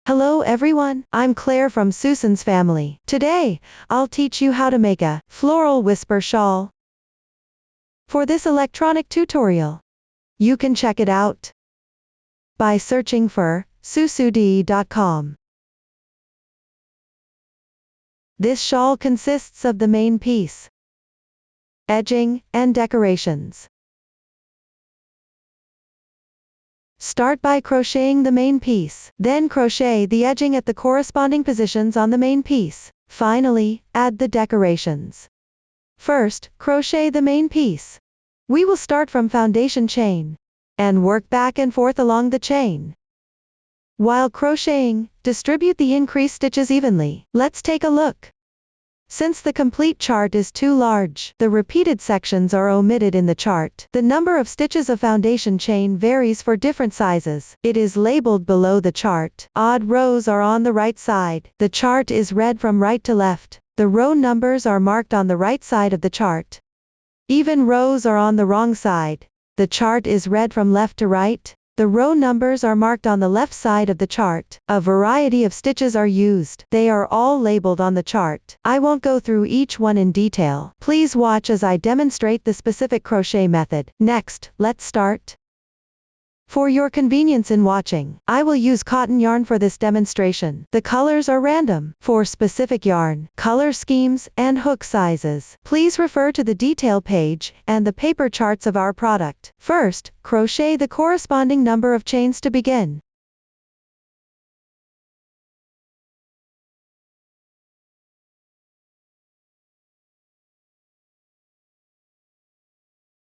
Hello everyone, I'm Claire from Susan's family. Today, I'll teach you how to make a floral whisper shawl. For this electronic tutorial, you can check it out by searching for susud.com. This shawl consists of the main piece, edging, and decorations. Start by crocheting the main piece, then crochet the edging at the corresponding positions on the main piece. Finally, add the decorations. First, crochet the main piece. We will start from foundation chain and work back and forth along the chain. While crocheting, distribute the increased stitches evenly. Let's take a look. Since the complete chart is too large, the repeated sections are omitted in the chart. The number of stitches of foundation chain varies for different sizes. It is labeled below the chart. Odd rows are on the right side. The chart is read from right to left. The row numbers are marked on the right side of the chart. Even rows are on the wrong side. The chart is read from left to right. The row numbers are marked on the left side of the chart. A variety of stitches are used. They are all labeled on the chart. I won't go through each one in detail. Please watch as I demonstrate the specific crochet method. Next, let's start. For your convenience in watching, I will use cotton yarn for this demonstration. The colors are random. For specific yarn, color schemes, and hook sizes, please refer to the detail page and the paper charts of our product. First, crochet the corresponding number of chains to begin.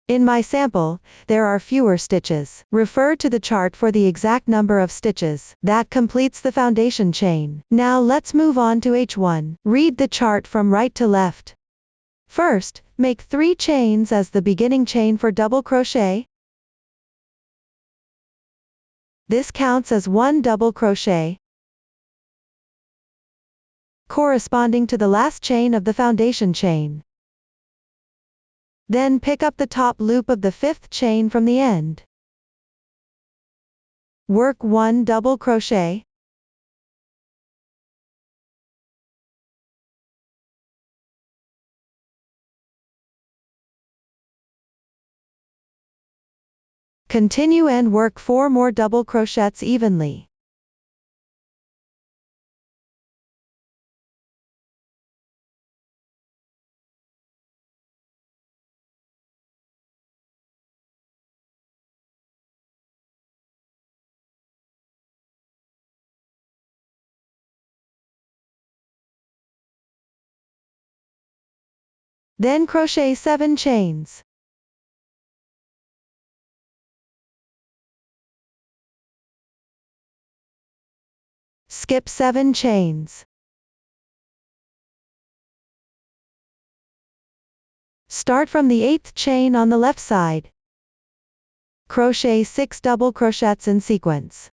In my sample, there are fewer stitches. Refer to the chart for the exact number of stitches. That completes the foundation chain. Now let's move on to H1. Read the chart from right to left. First, make 3 chains as the beginning chain for double crochet. This counts as 1 double crochet, corresponding to the last chain of the foundation chain. Then pick up the top loop of the 5th chain from the end. Work 1 double crochet. Continue and work 4 more double crochets evenly. Then crochet 7 chains. Skip 7 chains. Start from the 8th chain on the left side. Crochet 6 double crochets in sequence.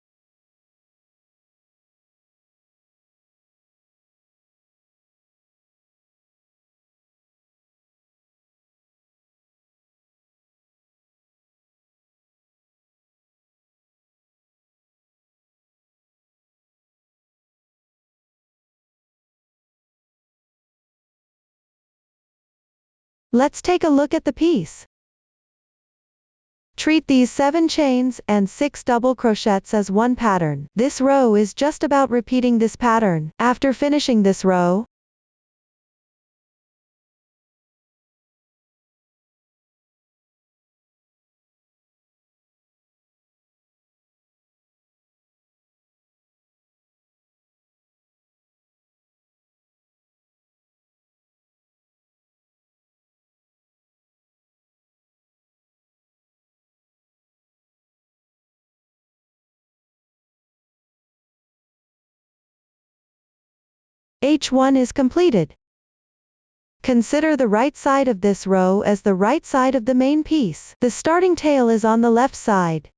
Let's take a look at the piece. Treat these 7 chains and 6 double crochets as one pattern. This row is just about repeating this pattern. After finishing this row, H1 is completed. Consider the right side of this row as the right side of the main piece. The starting tail is on the left side.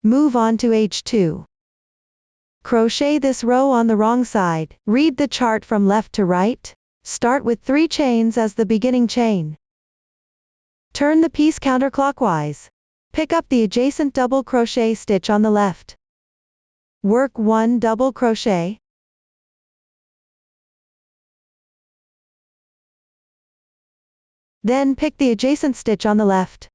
Move on to H2. Crochet this row on the wrong side. Read the chart from left to right. Start with 3 chains as the beginning chain. Turn the piece counterclockwise. Pick up the adjacent double crochet stitch on the left. Work 1 double crochet. Then pick the adjacent stitch on the left.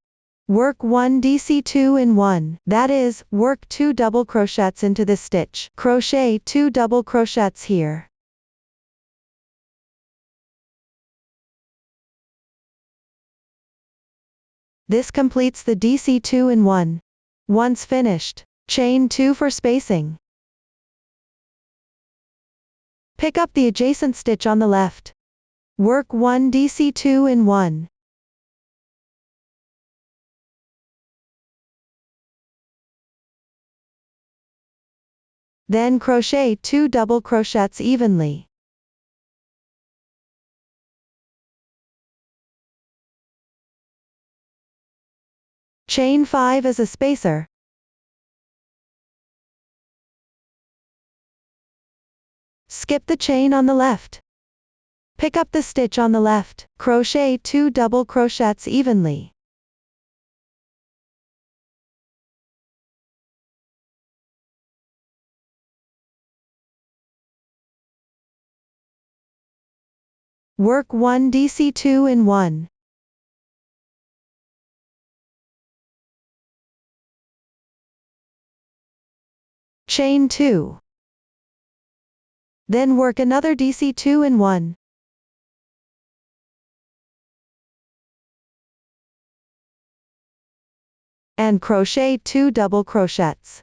Work 1 DC2 in 1, that is, work 2 double crochets into this stitch. Crochet 2 double crochets here. This completes the DC2 in 1. Once finished, chain 2 for spacing. Pick up the adjacent stitch on the left. Work 1 DC2 in 1. Then crochet 2 double crochets evenly. Chain 5 as a spacer. Skip the chain on the left. Pick up the stitch on the left, crochet 2 double crochets evenly. Work 1 DC2 in 1. Chain 2. Then work another DC2 in 1. And crochet 2 double crochets.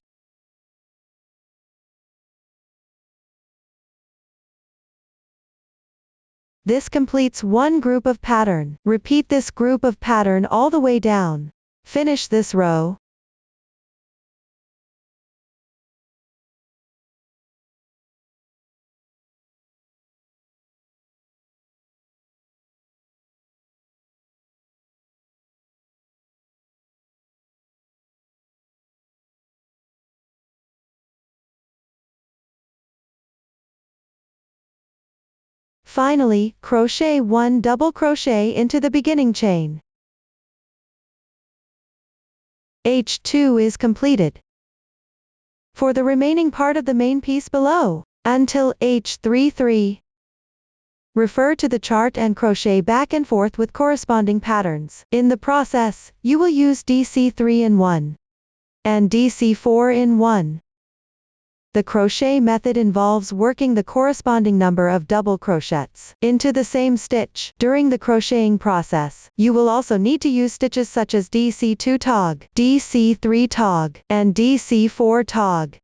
This completes one group of pattern. Repeat this group of pattern all the way down. Finish this row. Finally, crochet 1 double crochet into the beginning chain. H2 is completed. For the remaining part of the main piece below, until H33, refer to the chart and crochet back and forth with corresponding patterns. In the process, you will use DC3 in 1 and DC4 in 1. The crochet method involves working the corresponding number of double crochets into the same stitch. During the crocheting process, you will also need to use stitches such as DC2 tog, DC3 tog, and DC4 tog.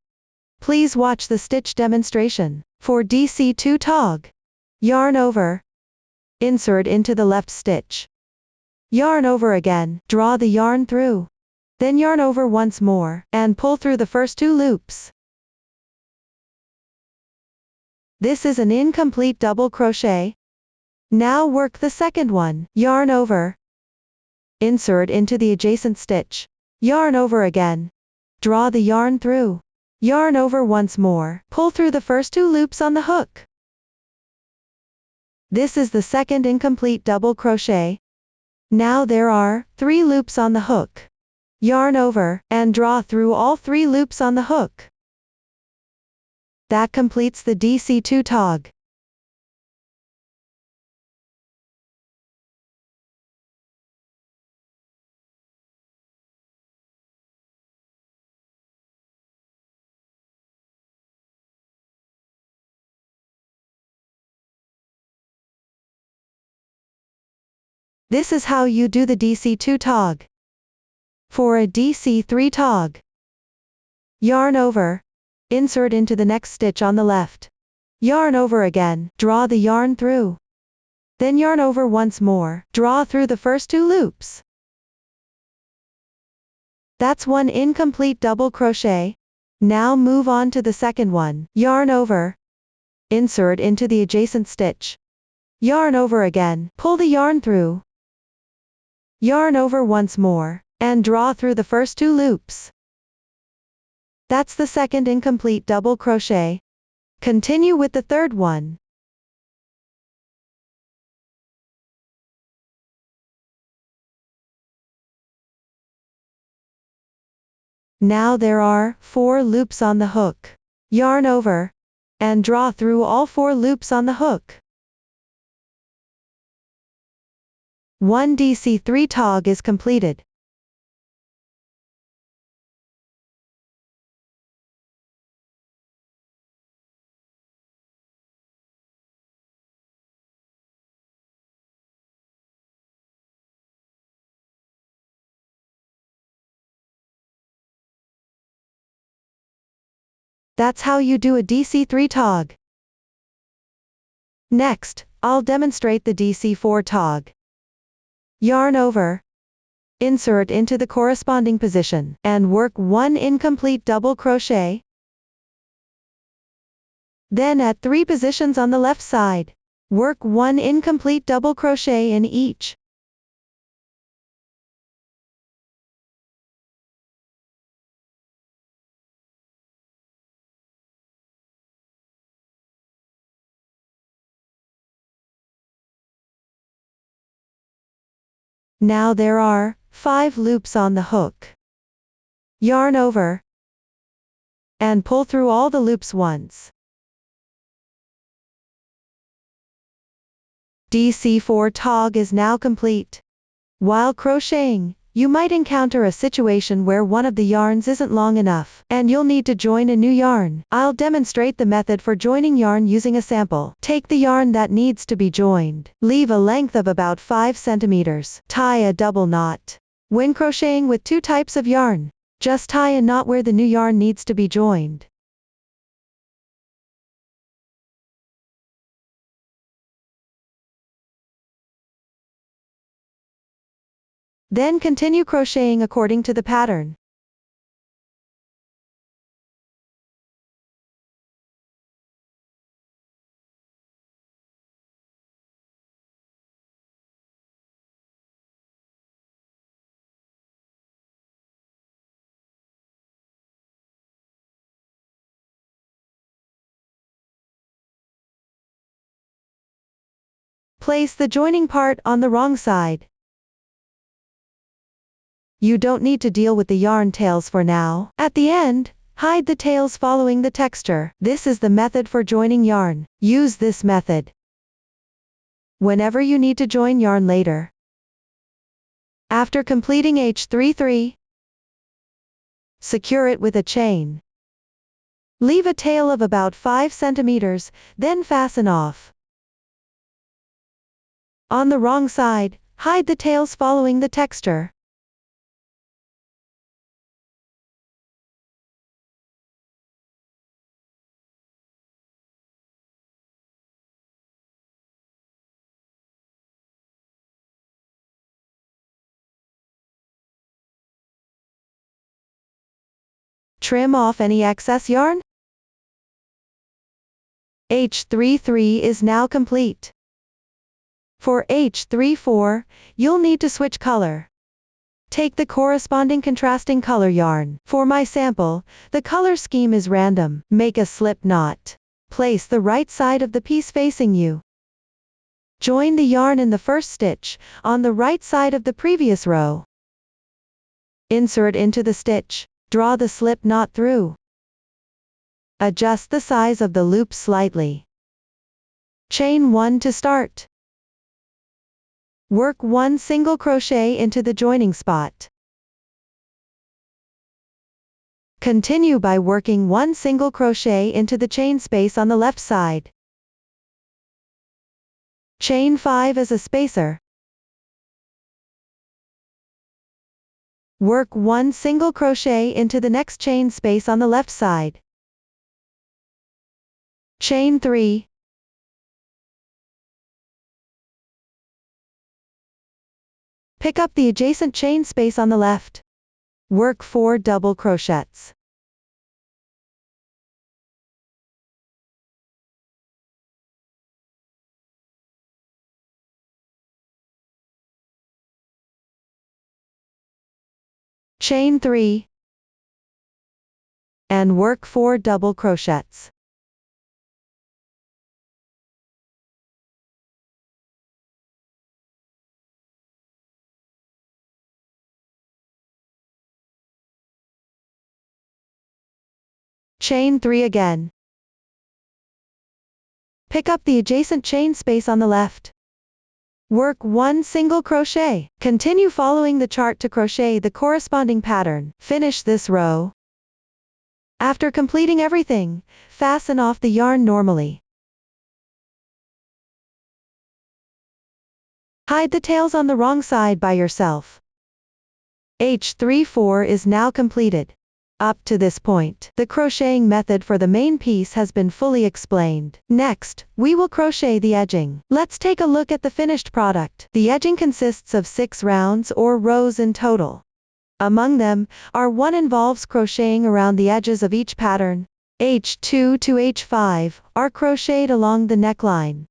Please watch the stitch demonstration. For DC2 tog, yarn over, insert into the left stitch. Yarn over again, draw the yarn through. Then yarn over once more, and pull through the first 2 loops. This is an incomplete double crochet. Now work the second one. Yarn over. Insert into the adjacent stitch. Yarn over again. Draw the yarn through. Yarn over once more. Pull through the first 2 loops on the hook. This is the second incomplete double crochet. Now there are 3 loops on the hook. Yarn over, and draw through all 3 loops on the hook. That completes the DC2 tog. This is how you do the DC2 tog. For a DC3 tog, yarn over, insert into the next stitch on the left. Yarn over again, draw the yarn through. Then yarn over once more, draw through the first 2 loops. That's one incomplete double crochet. Now move on to the second one. Yarn over, insert into the adjacent stitch. Yarn over again, pull the yarn through. Yarn over once more, and draw through the first 2 loops. That's the second incomplete double crochet. Continue with the third one. Now there are 4 loops on the hook. Yarn over, and draw through all 4 loops on the hook. 1 DC3 tog is completed. That's how you do a DC3 tog. Next, I'll demonstrate the DC4 tog. Yarn over, insert into the corresponding position, and work 1 incomplete double crochet. Then at 3 positions on the left side, work 1 incomplete double crochet in each. Now there are 5 loops on the hook. Yarn over, and pull through all the loops once. DC4 tog is now complete. While crocheting, you might encounter a situation where one of the yarns isn't long enough, and you'll need to join a new yarn. I'll demonstrate the method for joining yarn using a sample. Take the yarn that needs to be joined. Leave a length of about 5 centimeters. Tie a double knot. When crocheting with 2 types of yarn, just tie a knot where the new yarn needs to be joined. Then continue crocheting according to the pattern. Place the joining part on the wrong side. You don't need to deal with the yarn tails for now. At the end, hide the tails following the texture. This is the method for joining yarn. Use this method whenever you need to join yarn later. After completing H33, secure it with a chain. Leave a tail of about 5 centimeters, then fasten off. On the wrong side, hide the tails following the texture. Trim off any excess yarn. H33 is now complete. For H34, you'll need to switch color. Take the corresponding contrasting color yarn. For my sample, the color scheme is random. Make a slip knot. Place the right side of the piece facing you. Join the yarn in the first stitch, on the right side of the previous row. Insert into the stitch. Draw the slip knot through. Adjust the size of the loop slightly. Chain 1 to start. Work 1 single crochet into the joining spot. Continue by working 1 single crochet into the chain space on the left side. Chain 5 as a spacer. Work 1 single crochet into the next chain space on the left side. Chain 3. Pick up the adjacent chain space on the left. Work 4 double crochets. Chain 3. And work 4 double crochets. Chain 3 again. Pick up the adjacent chain space on the left. Work 1 single crochet. Continue following the chart to crochet the corresponding pattern. Finish this row. After completing everything, fasten off the yarn normally. Hide the tails on the wrong side by yourself. H34 is now completed. Up to this point, the crocheting method for the main piece has been fully explained. Next, we will crochet the edging. Let's take a look at the finished product. The edging consists of 6 rounds or rows in total. Among them, R1 involves crocheting around the edges of each pattern. H2 to H5 are crocheted along the neckline.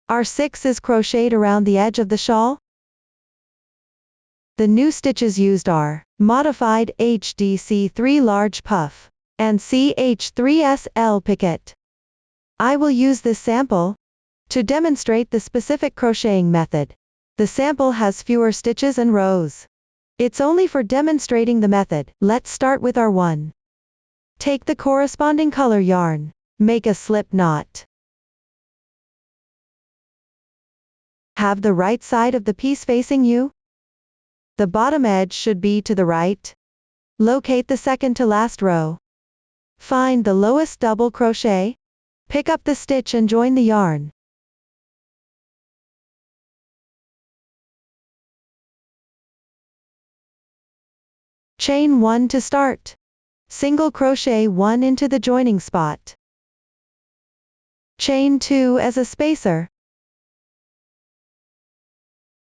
R6 is crocheted around the edge of the shawl. The new stitches used are modified HDC3 large puff and CH3SL picket. I will use this sample to demonstrate the specific crocheting method. The sample has fewer stitches and rows. It's only for demonstrating the method. Let's start with R1. Take the corresponding color yarn. Make a slip knot. Have the right side of the piece facing you. The bottom edge should be to the right. Locate the second to last row. Find the lowest double crochet. Pick up the stitch and join the yarn. Chain 1 to start. Single crochet 1 into the joining spot. Chain 2 as a spacer.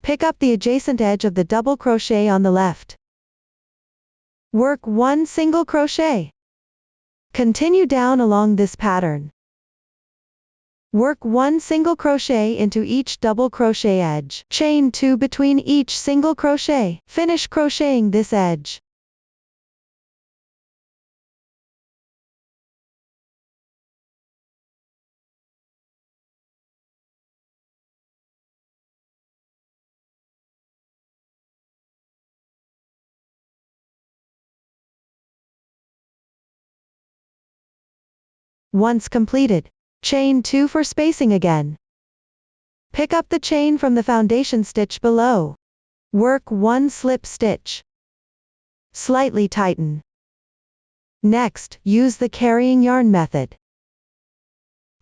Pick up the adjacent edge of the double crochet on the left. Work 1 single crochet. Continue down along this pattern. Work 1 single crochet into each double crochet edge. Chain 2 between each single crochet. Finish crocheting this edge. Once completed, chain 2 for spacing again. Pick up the chain from the foundation stitch below. Work 1 slip stitch. Slightly tighten. Next, use the carrying yarn method.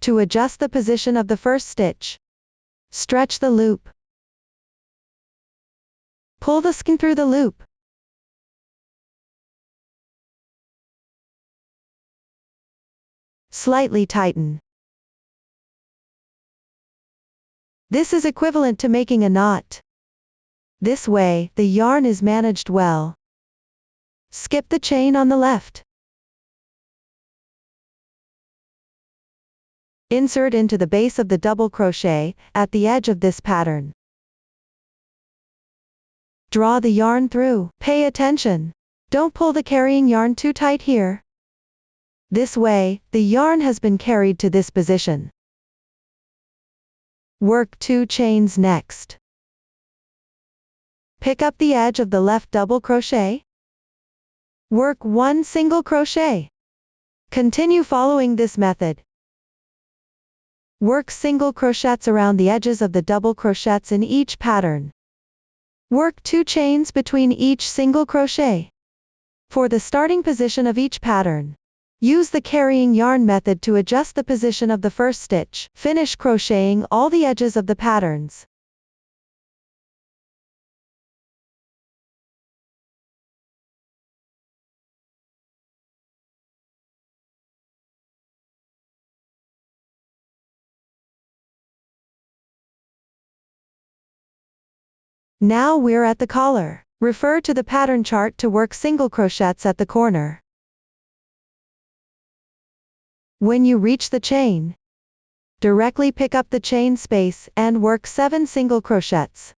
To adjust the position of the first stitch, stretch the loop. Pull the skein through the loop. Slightly tighten. This is equivalent to making a knot. This way, the yarn is managed well. Skip the chain on the left. Insert into the base of the double crochet, at the edge of this pattern. Draw the yarn through. Pay attention. Don't pull the carrying yarn too tight here. This way, the yarn has been carried to this position. Work 2 chains next. Pick up the edge of the left double crochet. Work 1 single crochet. Continue following this method. Work single crochets around the edges of the double crochets in each pattern. Work 2 chains between each single crochet. For the starting position of each pattern, use the carrying yarn method to adjust the position of the first stitch. Finish crocheting all the edges of the patterns. Now we're at the collar. Refer to the pattern chart to work single crochets at the corner. When you reach the chain, directly pick up the chain space and work 7 single crochets.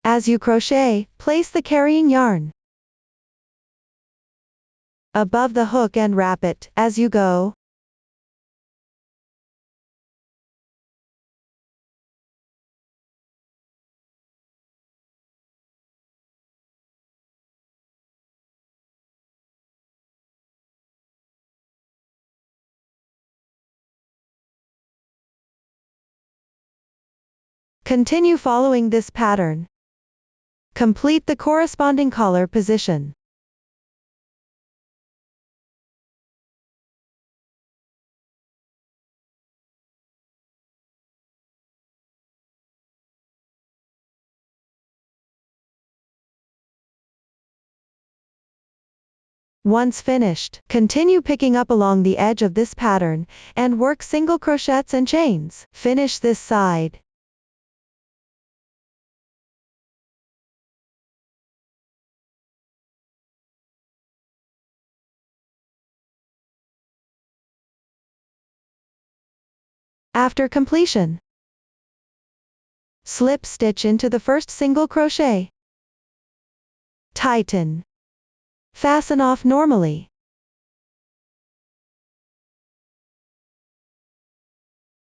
As you crochet, place the carrying yarn above the hook and wrap it as you go. Continue following this pattern. Complete the corresponding collar position. Once finished, continue picking up along the edge of this pattern, and work single crochets and chains. Finish this side. After completion, slip stitch into the first single crochet. Tighten. Fasten off normally.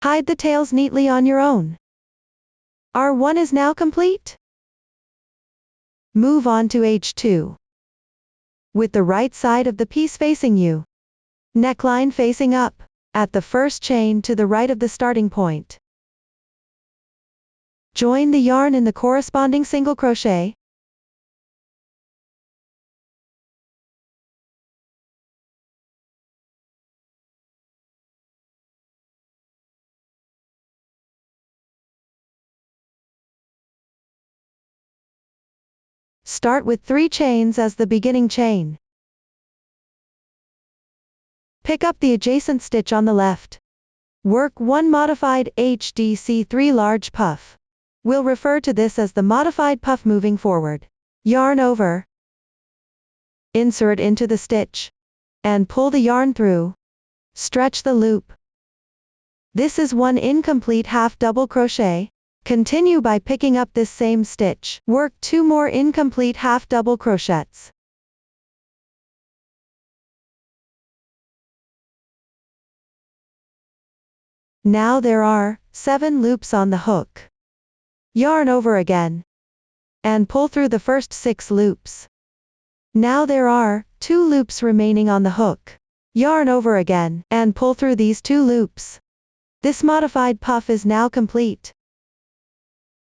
Hide the tails neatly on your own. R1 is now complete. Move on to H2. With the right side of the piece facing you. Neckline facing up. At the first chain to the right of the starting point. Join the yarn in the corresponding single crochet. Start with 3 chains as the beginning chain. Pick up the adjacent stitch on the left. Work 1 modified HDC3 large puff. We'll refer to this as the modified puff moving forward. Yarn over. Insert into the stitch. And pull the yarn through. Stretch the loop. This is 1 incomplete half double crochet. Continue by picking up this same stitch. Work 2 more incomplete half double crochets. Now there are 7 loops on the hook. Yarn over again. And pull through the first 6 loops. Now there are 2 loops remaining on the hook. Yarn over again, and pull through these 2 loops. This modified puff is now complete.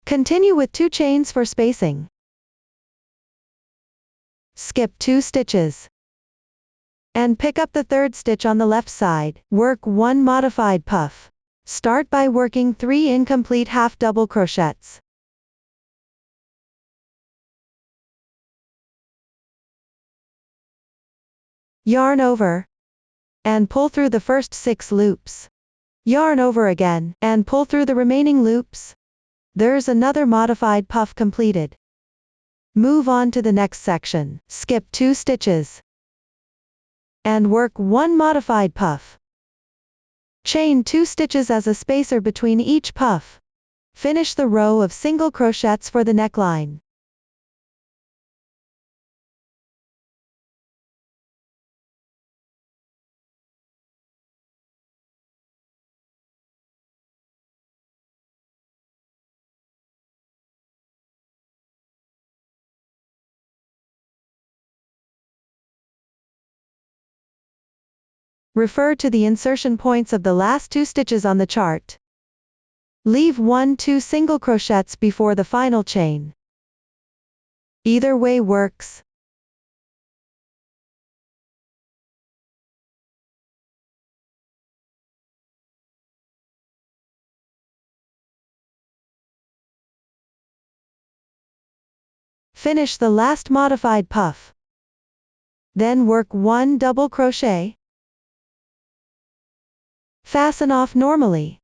Continue with 2 chains for spacing. Skip 2 stitches. And pick up the 3rd stitch on the left side. Work 1 modified puff. Start by working 3 incomplete half double crochets. Yarn over. And pull through the first 6 loops. Yarn over again, and pull through the remaining loops. There's another modified puff completed. Move on to the next section. Skip 2 stitches. And work 1 modified puff. Chain 2 stitches as a spacer between each puff. Finish the row of single crochets for the neckline. Refer to the insertion points of the last 2 stitches on the chart. Leave 1-2 single crochets before the final chain. Either way works. Finish the last modified puff. Then work 1 double crochet. Fasten off normally.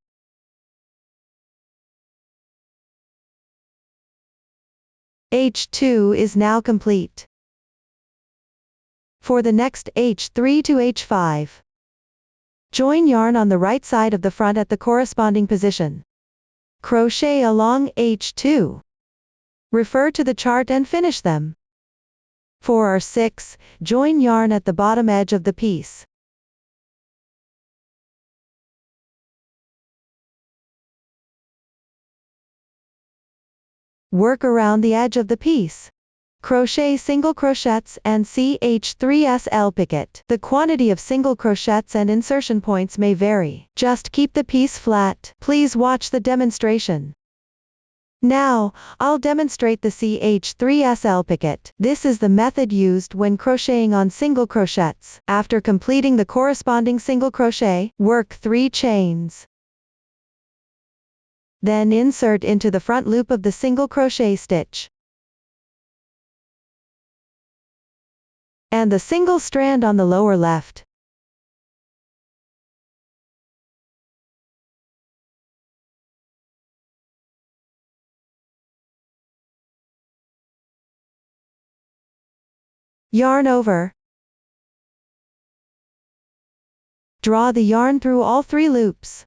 H2 is now complete. For the next H3 to H5, join yarn on the right side of the front at the corresponding position. Crochet along H2. Refer to the chart and finish them. For R6, join yarn at the bottom edge of the piece. Work around the edge of the piece. Crochet single crochets and CH3SL picket. The quantity of single crochets and insertion points may vary. Just keep the piece flat. Please watch the demonstration. Now, I'll demonstrate the CH3SL picket. This is the method used when crocheting on single crochets. After completing the corresponding single crochet, work 3 chains. Then insert into the front loop of the single crochet stitch and the single strand on the lower left. Yarn over. Draw the yarn through all 3 loops.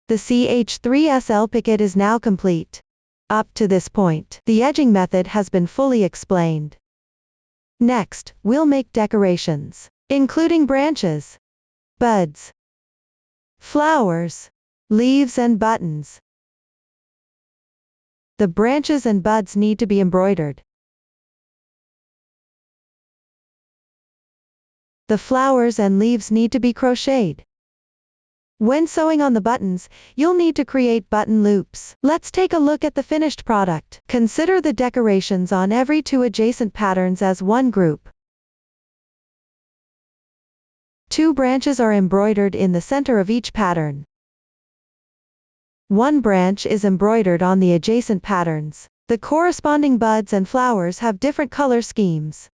The CH3SL picket is now complete. Up to this point, the edging method has been fully explained. Next, we'll make decorations, including branches, buds, flowers, leaves and buttons. The branches and buds need to be embroidered. The flowers and leaves need to be crocheted. When sewing on the buttons, you'll need to create button loops. Let's take a look at the finished product. Consider the decorations on every 2 adjacent patterns as one group. 2 branches are embroidered in the center of each pattern. 1 branch is embroidered on the adjacent patterns. The corresponding buds and flowers have different color schemes.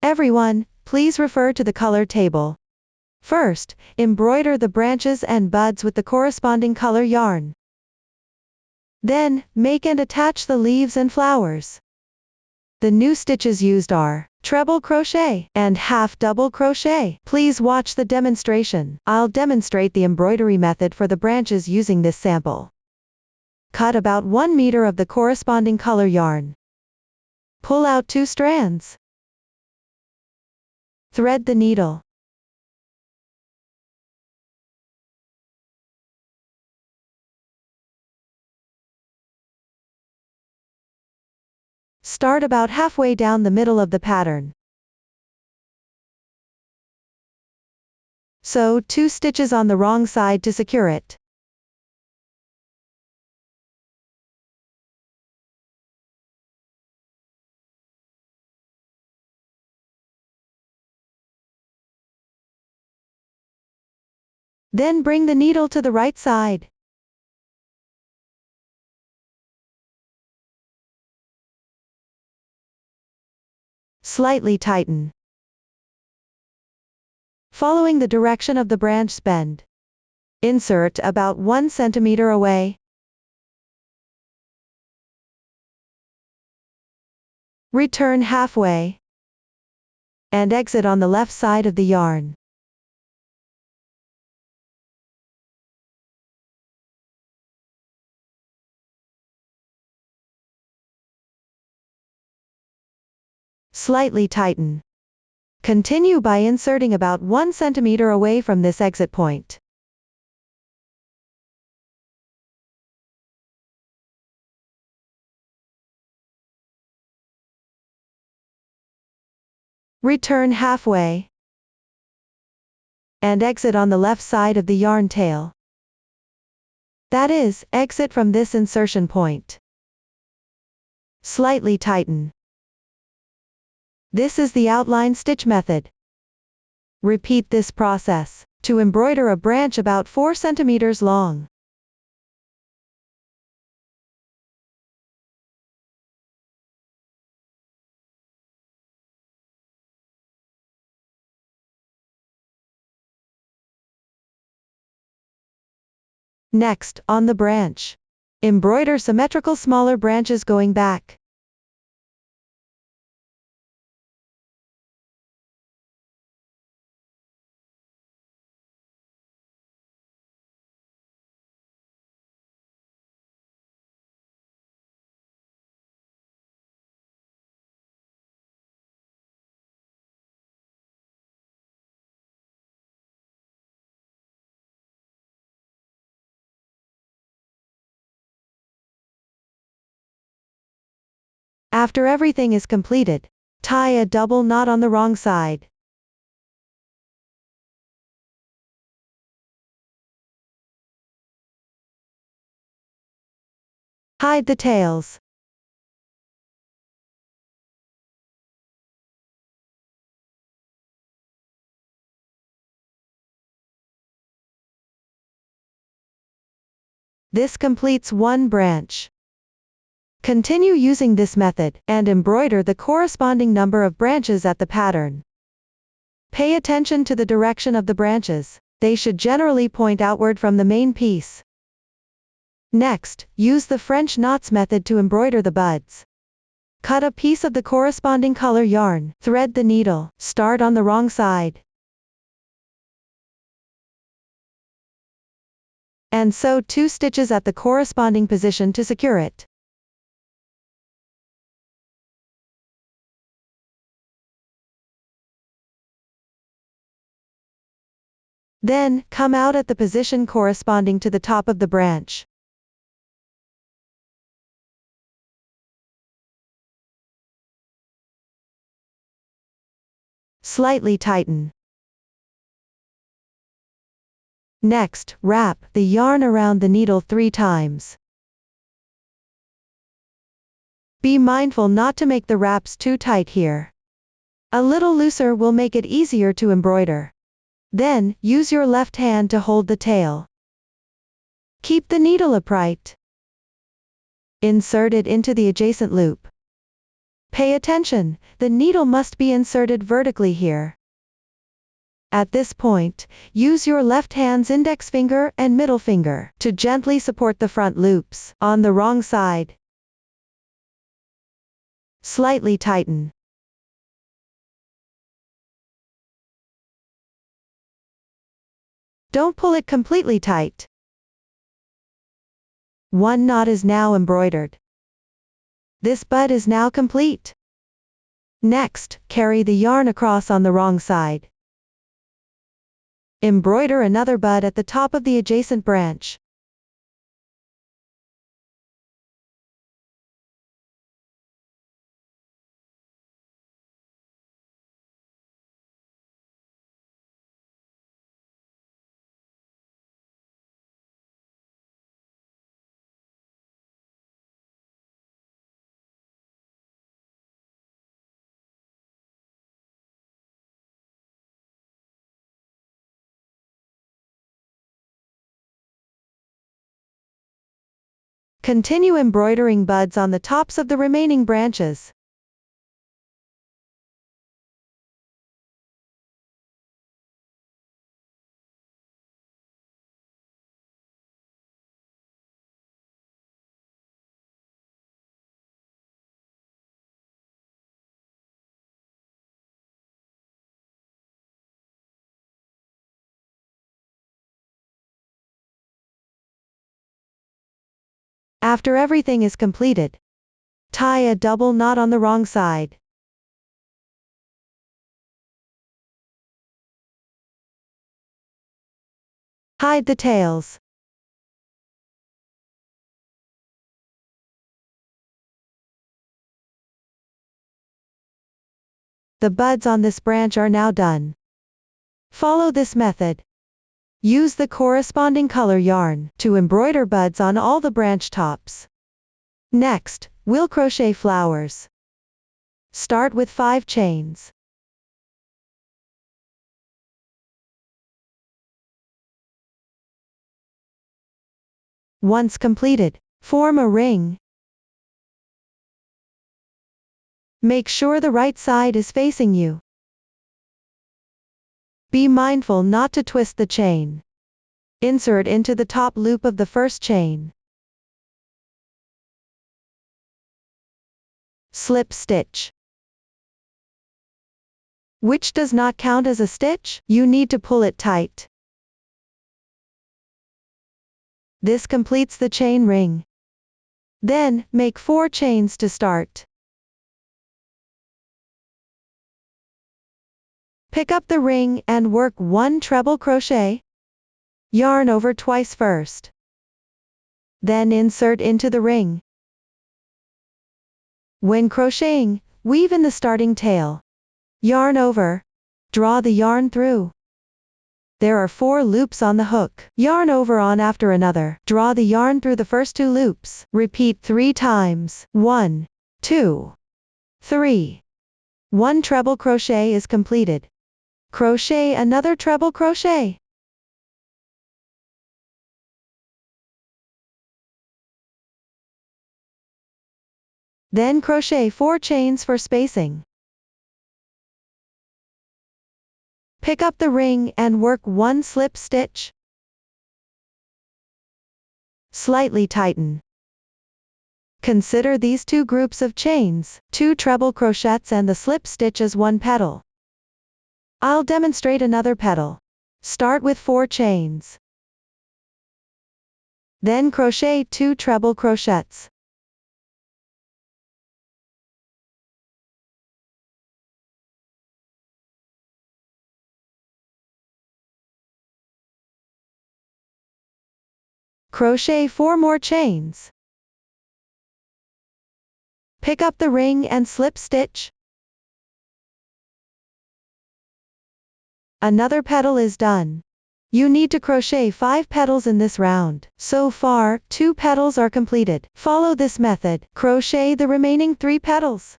Everyone, please refer to the color table. First, embroider the branches and buds with the corresponding color yarn. Then, make and attach the leaves and flowers. The new stitches used are treble crochet and half double crochet. Please watch the demonstration. I'll demonstrate the embroidery method for the branches using this sample. Cut about 1 meter of the corresponding color yarn. Pull out 2 strands. Thread the needle. Start about halfway down the middle of the pattern. Sew 2 stitches on the wrong side to secure it. Then bring the needle to the right side. Slightly tighten. Following the direction of the branch bend. Insert about 1 centimeter away. Return halfway. And exit on the left side of the yarn. Slightly tighten. Continue by inserting about 1 centimeter away from this exit point. Return halfway. And exit on the left side of the yarn tail. That is, exit from this insertion point. Slightly tighten. This is the outline stitch method. Repeat this process to embroider a branch about 4 centimeters long. Next, on the branch. Embroider symmetrical smaller branches going back. After everything is completed, tie a double knot on the wrong side. Hide the tails. This completes one branch. Continue using this method, and embroider the corresponding number of branches at the pattern. Pay attention to the direction of the branches. They should generally point outward from the main piece. Next, use the French knots method to embroider the buds. Cut a piece of the corresponding color yarn, thread the needle, start on the wrong side, and sew 2 stitches at the corresponding position to secure it. Then, come out at the position corresponding to the top of the branch. Slightly tighten. Next, wrap the yarn around the needle 3 times. Be mindful not to make the wraps too tight here. A little looser will make it easier to embroider. Then, use your left hand to hold the tail. Keep the needle upright. Insert it into the adjacent loop. Pay attention, the needle must be inserted vertically here. At this point, use your left hand's index finger and middle finger to gently support the front loops on the wrong side. Slightly tighten. Don't pull it completely tight. One knot is now embroidered. This bud is now complete. Next, carry the yarn across on the wrong side. Embroider another bud at the top of the adjacent branch. Continue embroidering buds on the tops of the remaining branches. After everything is completed, tie a double knot on the wrong side. Hide the tails. The buds on this branch are now done. Follow this method. Use the corresponding color yarn to embroider buds on all the branch tops. Next, we'll crochet flowers. Start with 5 chains. Once completed, form a ring. Make sure the right side is facing you. Be mindful not to twist the chain. Insert into the top loop of the first chain. Slip stitch. Which does not count as a stitch, you need to pull it tight. This completes the chain ring. Then, make 4 chains to start. Pick up the ring and work 1 treble crochet. Yarn over twice first. Then insert into the ring. When crocheting, weave in the starting tail. Yarn over. Draw the yarn through. There are 4 loops on the hook. Yarn over on after another. Draw the yarn through the first 2 loops. Repeat 3 times. 1, 2, 3. 1 treble crochet is completed. Crochet another treble crochet. Then crochet 4 chains for spacing. Pick up the ring and work 1 slip stitch. Slightly tighten. Consider these 2 groups of chains, 2 treble crochets and the slip stitch as 1 petal. I'll demonstrate another petal. Start with 4 chains. Then crochet 2 treble crochets. Crochet 4 more chains. Pick up the ring and slip stitch. Another petal is done. You need to crochet 5 petals in this round. So far, 2 petals are completed. Follow this method. Crochet the remaining 3 petals.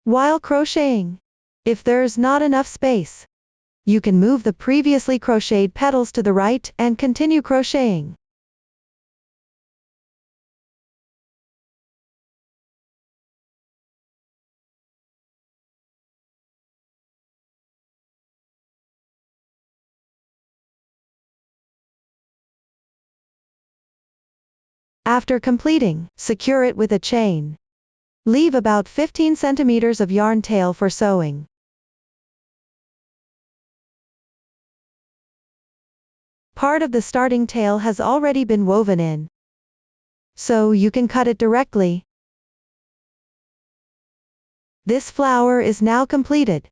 While crocheting, if there's not enough space, you can move the previously crocheted petals to the right and continue crocheting. After completing, secure it with a chain. Leave about 15 centimeters of yarn tail for sewing. Part of the starting tail has already been woven in, so you can cut it directly. This flower is now completed.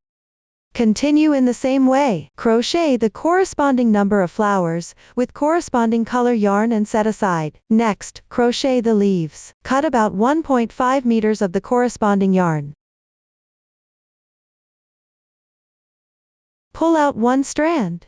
Continue in the same way. Crochet the corresponding number of flowers, with corresponding color yarn and set aside. Next, crochet the leaves. Cut about 1.5 meters of the corresponding yarn. Pull out 1 strand.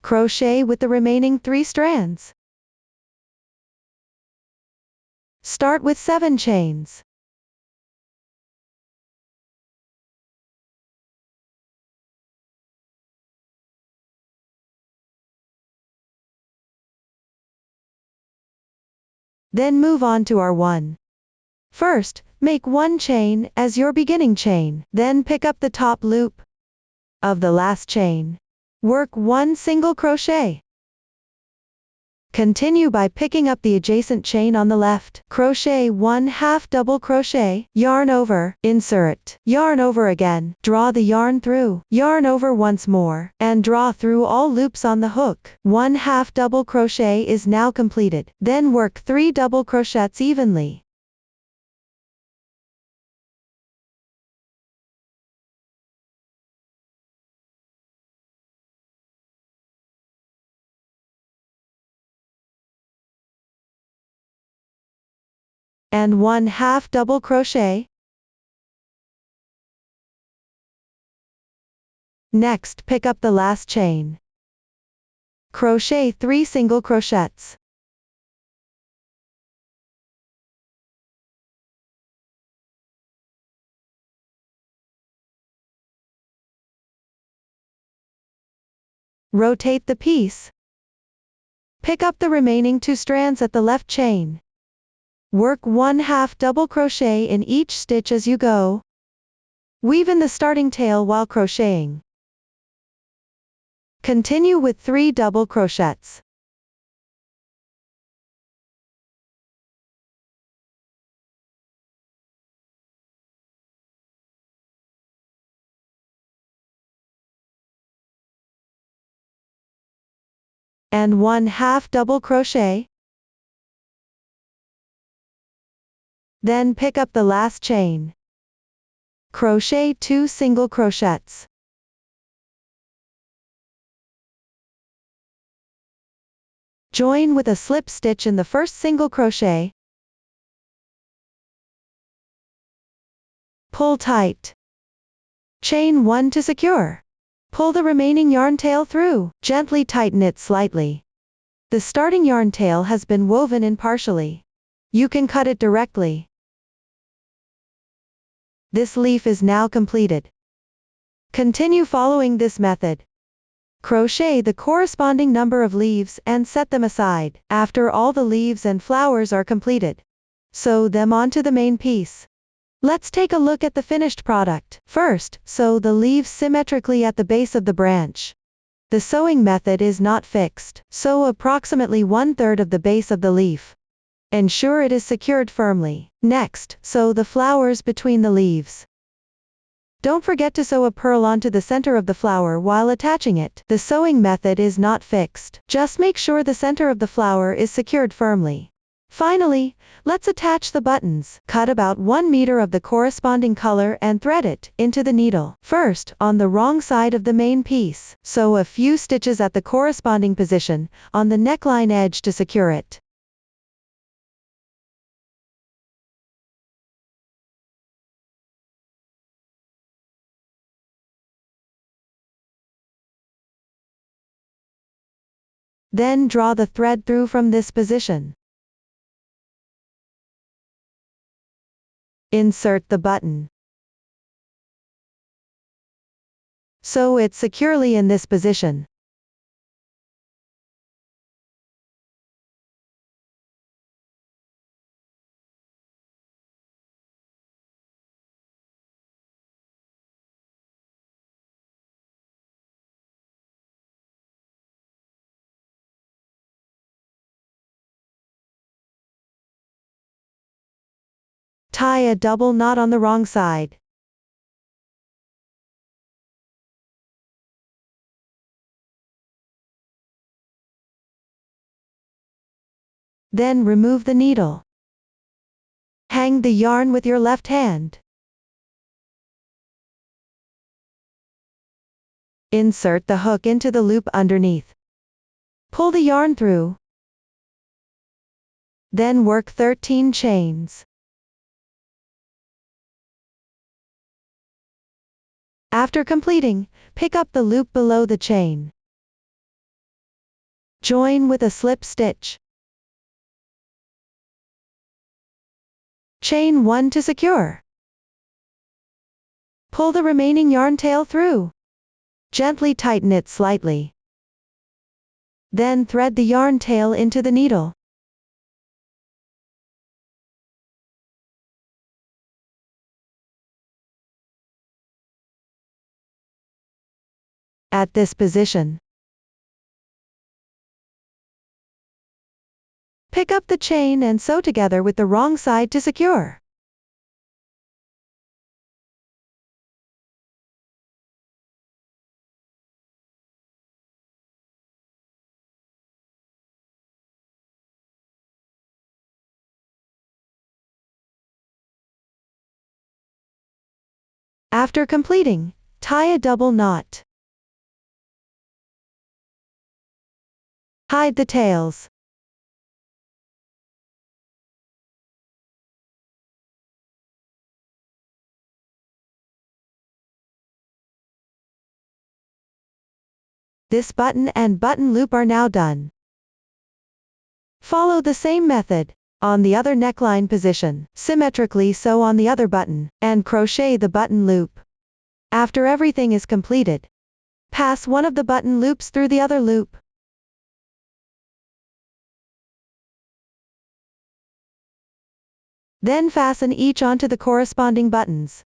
Crochet with the remaining 3 strands. Start with 7 chains. Then move on to our 1. First, make 1 chain as your beginning chain, then pick up the top loop of the last chain. Work 1 single crochet. Continue by picking up the adjacent chain on the left. Crochet 1 half double crochet, yarn over, insert, yarn over again, draw the yarn through, yarn over once more, and draw through all loops on the hook. 1 half double crochet is now completed. Then work 3 double crochets evenly. And 1 half double crochet. Next, pick up the last chain. Crochet 3 single crochets. Rotate the piece. Pick up the remaining 2 strands at the left chain. Work 1 half double crochet in each stitch as you go. Weave in the starting tail while crocheting. Continue with 3 double crochets. and 1/2 double crochet. Then pick up the last chain. Crochet 2 single crochets. Join with a slip stitch in the first single crochet. Pull tight. Chain 1 to secure. Pull the remaining yarn tail through. Gently tighten it slightly. The starting yarn tail has been woven in partially. You can cut it directly. This leaf is now completed. Continue following this method. Crochet the corresponding number of leaves and set them aside. After all the leaves and flowers are completed, sew them onto the main piece. Let's take a look at the finished product. First, sew the leaves symmetrically at the base of the branch. The sewing method is not fixed. Sew approximately 1/3 of the base of the leaf. Ensure it is secured firmly. Next, sew the flowers between the leaves. Don't forget to sew a purl onto the center of the flower while attaching it. The sewing method is not fixed. Just make sure the center of the flower is secured firmly. Finally, let's attach the buttons. Cut about 1 meter of the corresponding color and thread it into the needle. First, on the wrong side of the main piece, sew a few stitches at the corresponding position on the neckline edge to secure it. Then draw the thread through from this position. Insert the button. Sew it securely in this position. Tie a double knot on the wrong side. Then remove the needle. Hang the yarn with your left hand. Insert the hook into the loop underneath. Pull the yarn through. Then work 13 chains. After completing, pick up the loop below the chain. Join with a slip stitch. Chain 1 to secure. Pull the remaining yarn tail through. Gently tighten it slightly. Then thread the yarn tail into the needle. At this position, pick up the chain and sew together with the wrong side to secure. After completing, tie a double knot. Hide the tails. This button and button loop are now done. Follow the same method. On the other neckline position, symmetrically sew on the other button, and crochet the button loop. After everything is completed, pass one of the button loops through the other loop. Then fasten each onto the corresponding buttons.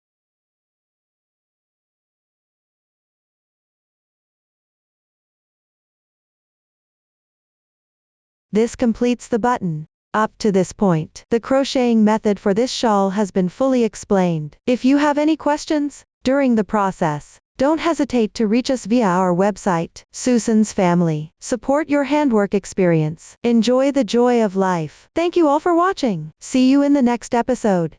This completes the button. Up to this point, the crocheting method for this shawl has been fully explained. If you have any questions during the process, Don't hesitate to reach us via our website, Susan's Family. Support your handwork experience. Enjoy the joy of life. Thank you all for watching. See you in the next episode.